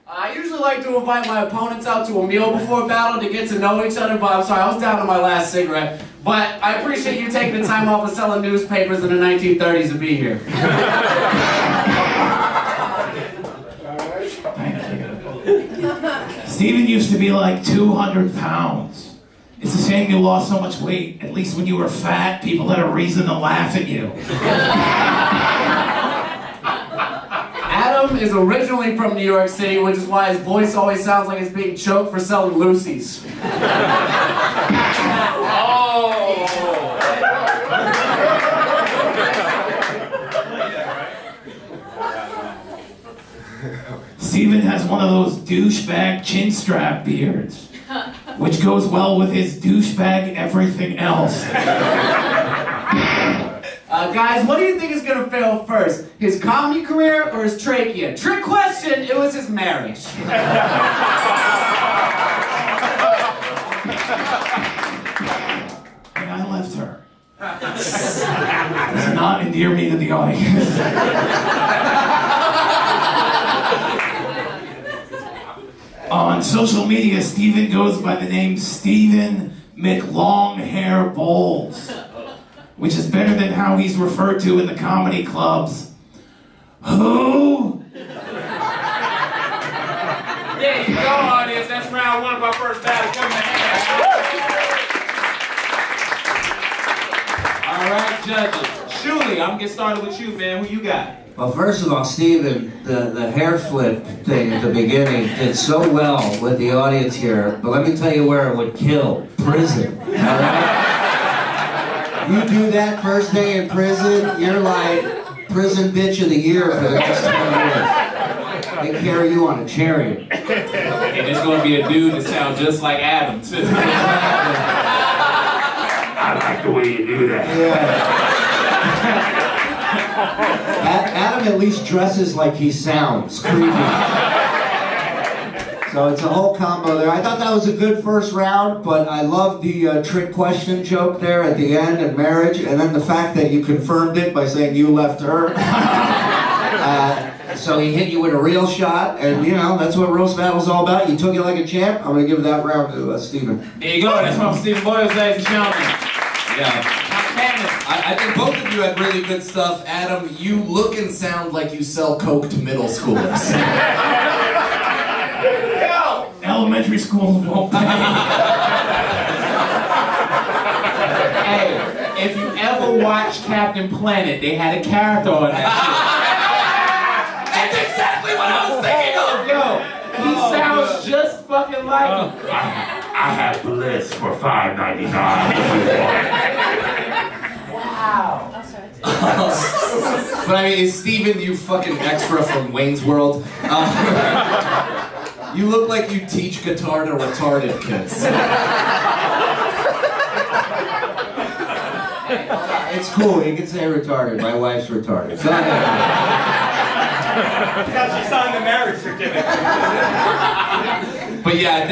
I usually like to invite my opponents out to a meal before a battle to get to know each other, but I'm sorry, I was down to my last cigarette. But I appreciate you taking the time off of selling newspapers in the 1930s to be here. Thank you. Steven used to be like 200 pounds. It's a shame you lost so much weight. At least when you were fat, people had a reason to laugh at you. Adam is originally from New York City, which is why his voice always sounds like it's being choked for selling Lucy's. Steven has one of those douchebag chin strap beards, which goes well with his douchebag everything else. Guys, what do you think is gonna fail first? His comedy career or his trachea? Trick question, it was his marriage. And I left her. Does not endear me to the audience. On social media, Steven goes by the name Steven McLonghair Bolles, which is better than how he's referred to in the comedy clubs. Who? There you go, audience. That's round one of our first battle coming to hand. All right, judges. Shuli, I'm gonna get started with you, man. Who you got? Well, first of all, Steven, the hair flip thing at the beginning did so well with the audience here, but let me tell you where it would kill. Prison, all right? You do that first day in prison, you're like prison bitch of the year for the next 10 years. They carry you on a chariot. And there's gonna be a dude that sounds just like Adam, too. I like the way you do that. Yeah. Adam at least dresses like he sounds creepy. So it's a whole combo there. I thought that was a good first round, but I love the trick question joke there at the end and marriage, and then the fact that you confirmed it by saying you left her. So he hit you with a real shot, and you know, that's what roast battle's all about. You took it like a champ. I'm going to give that round to Steven. There you go. That's from Stephen Bolles, ladies and gentlemen. Yeah. Canon. I think both of you had really good stuff. Adam, you look and sound like you sell coke to middle schoolers. Elementary schools won't pay. Hey, if you ever watched Captain Planet, they had a character on that shit. That's exactly what I was thinking of! Yo, he sounds just fucking like him. I have bliss for $5.99. Wow. But I mean, is Steven, you fucking extra from Wayne's World? You look like you teach guitar to retarded kids. It's cool, you can say retarded. My wife's retarded. Go ahead. Because she signed the marriage certificate. But yeah,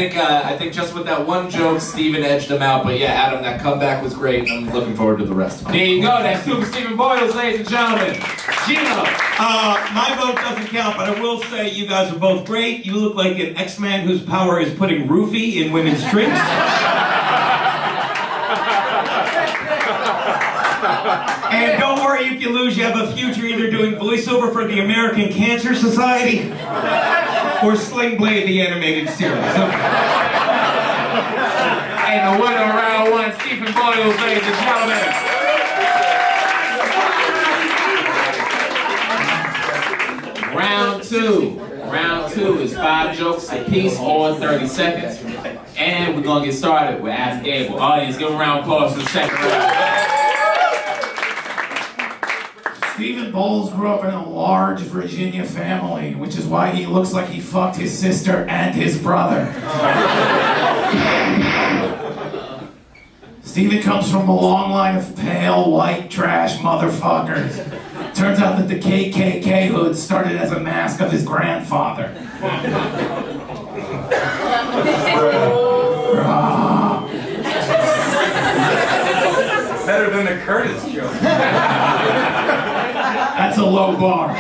I think just with that one joke, Steven edged him out. But yeah, Adam, that comeback was great. I'm looking forward to the rest of it. There you go. That's Super Stephen Bolles, ladies and gentlemen. Gino. My vote doesn't count, but I will say you guys are both great. You look like an X-Man whose power is putting roofie in women's drinks. And don't worry if you lose, you have a future either doing voiceover for the American Cancer Society or Sling Blade, the animated series. And the winner of round one, Stephen Bolles, ladies and gentlemen. Round two is 5 jokes apiece, all in 30 seconds. And we're gonna get started with Ask Gable. Audience, give a round of applause for the second round. Steven Bolles grew up in a large Virginia family, which is why he looks like he fucked his sister and his brother. Steven comes from a long line of pale, white, trash motherfuckers. Turns out that the KKK hood started as a mask of his grandfather. Better than the Curtis joke. That's a low bar.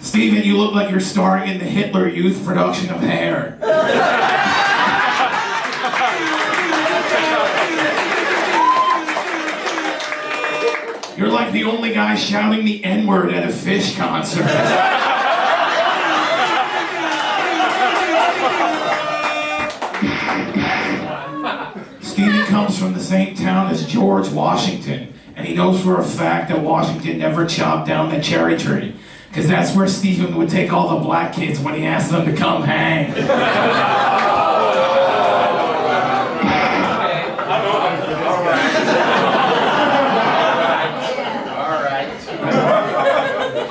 Steven, you look like you're starring in the Hitler Youth production of Hair. You're like the only guy shouting the N-word at a Fish concert. Steven comes from the same town as George Washington, and he knows for a fact that Washington never chopped down the cherry tree, because that's where Steven would take all the black kids when he asked them to come hang.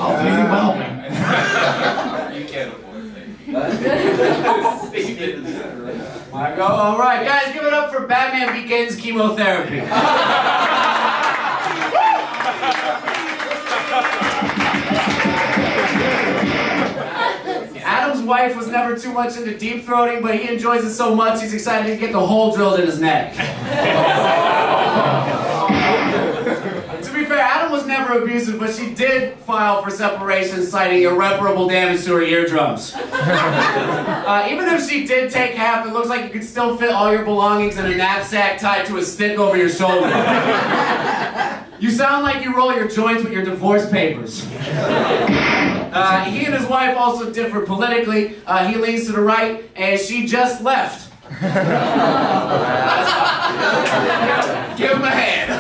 I'll pay you well, man. You can't afford I go, all right, guys, give it up for Batman Begins chemotherapy. Adam's wife was never too much into deep throating, but he enjoys it so much he's excited to get the hole drilled in his neck. To be fair, Adam was never abusive, but she did file for separation, citing irreparable damage to her eardrums. Even if she did take half, it looks like you could still fit all your belongings in a knapsack tied to a stick over your shoulder. You sound like you roll your joints with your divorce papers. He and his wife also differ politically. He leans to the right, and she just left. Give him a hand.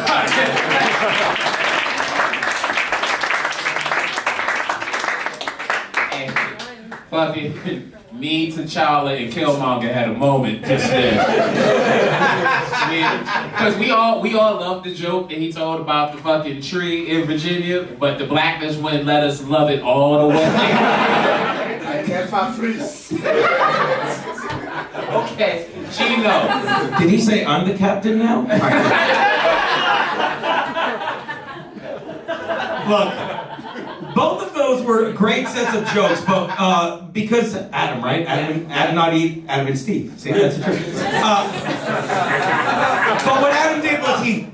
Fucking me, T'Challa, and Killmonger had a moment just there. Because we all loved the joke that he told about the fucking tree in Virginia, but the blackness wouldn't let us love it all the way. I can't freeze. Okay, Gino. Did he say I'm the captain now? Look, both of those were great sets of jokes, but because Adam, right? Adam and Steve. See, that's the truth. But what Adam did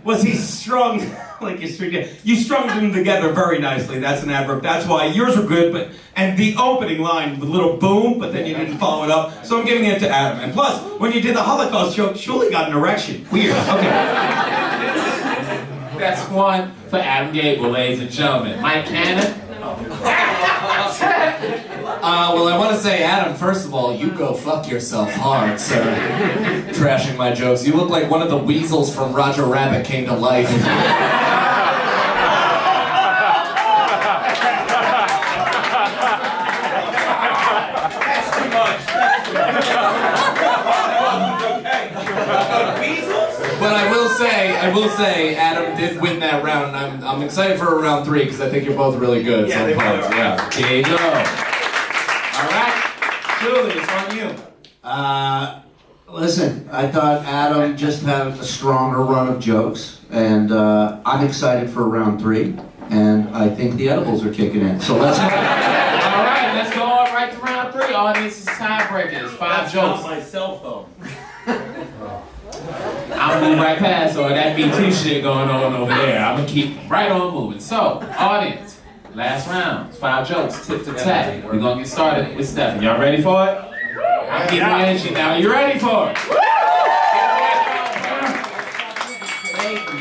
was he strung like you strung them together very nicely. That's an adverb. That's why yours were good, and the opening line, the little boom, but then you didn't follow it up. So I'm giving it to Adam. And plus, when you did the Holocaust joke, Shuli got an erection. Weird. Okay. That's one for Adam Gable, ladies and gentlemen. Mike Canon. Well, I want to say, Adam, first of all, you go fuck yourself hard, sir. Trashing my jokes. You look like one of the weasels from Roger Rabbit came to life. That's too much. But I will say, Adam did win that round, and I'm excited for round 3 because I think you're both really good. Yeah, so they pumped. Yeah. There you go. All right, Shuli, it's on you. Listen, I thought Adam just had a stronger run of jokes, and I'm excited for round 3, and I think the edibles are kicking in. So let's go. All right, let's go on right to round 3. Audience is tiebreakers. 5 jokes. my cell phone. I'll move right past all that Me Too shit going on over there. I'm gonna keep right on moving. So, audience, last round, 5 jokes, tit to tat. We're gonna get started with Stephen. Y'all ready for it? I'm getting my energy now. You ready for it?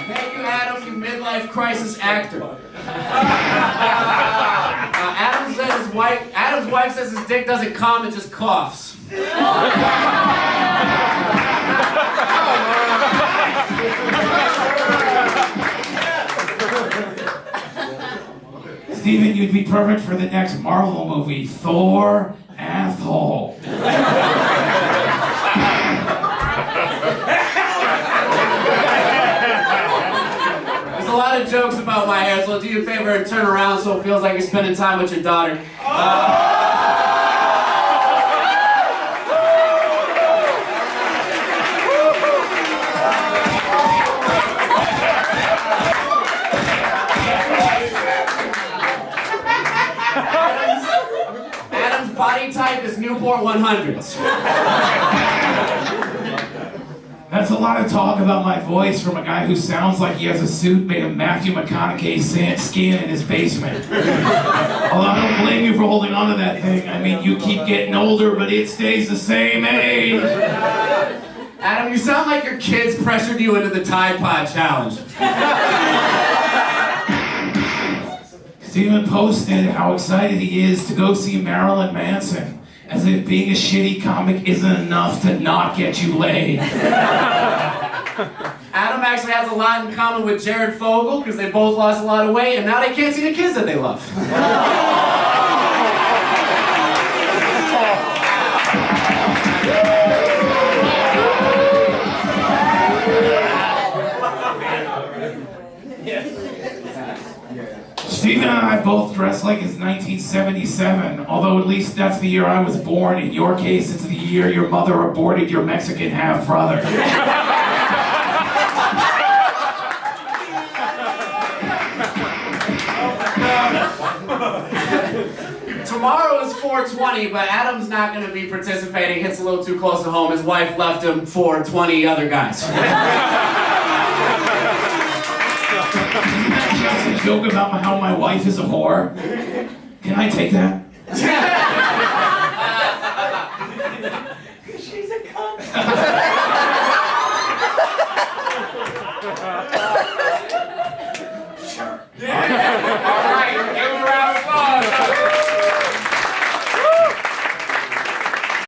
Thank you, Adam, you midlife crisis actor. Adam's wife says his dick doesn't come, it just coughs. Steven, you'd be perfect for the next Marvel movie, Thor, Asshole. There's a lot of jokes about my hair, so do you a favor and turn around so it feels like you're spending time with your daughter. Adam's body type is Newport 100s. That's a a lot of talk about my voice from a guy who sounds like he has a suit made of Matthew McConaughey's skin in his basement. Although I don't blame you for holding on to that thing. I mean, you keep getting older, but it stays the same age. Adam, you sound like your kids pressured you into the Tide Pod challenge. Steven posted how excited he is to go see Marilyn Manson, as if being a shitty comic isn't enough to not get you laid. Adam actually has a lot in common with Jared Fogle because they both lost a lot of weight and now they can't see the kids that they love. Steven and I both dress like it's 1977, although at least that's the year I was born. In your case, it's the year your mother aborted your Mexican half-brother. Tomorrow is 420, but Adam's not going to be participating. Hits a little too close to home. His wife left him for 20 other guys. Just a joke about how my wife is a whore. Can I take that?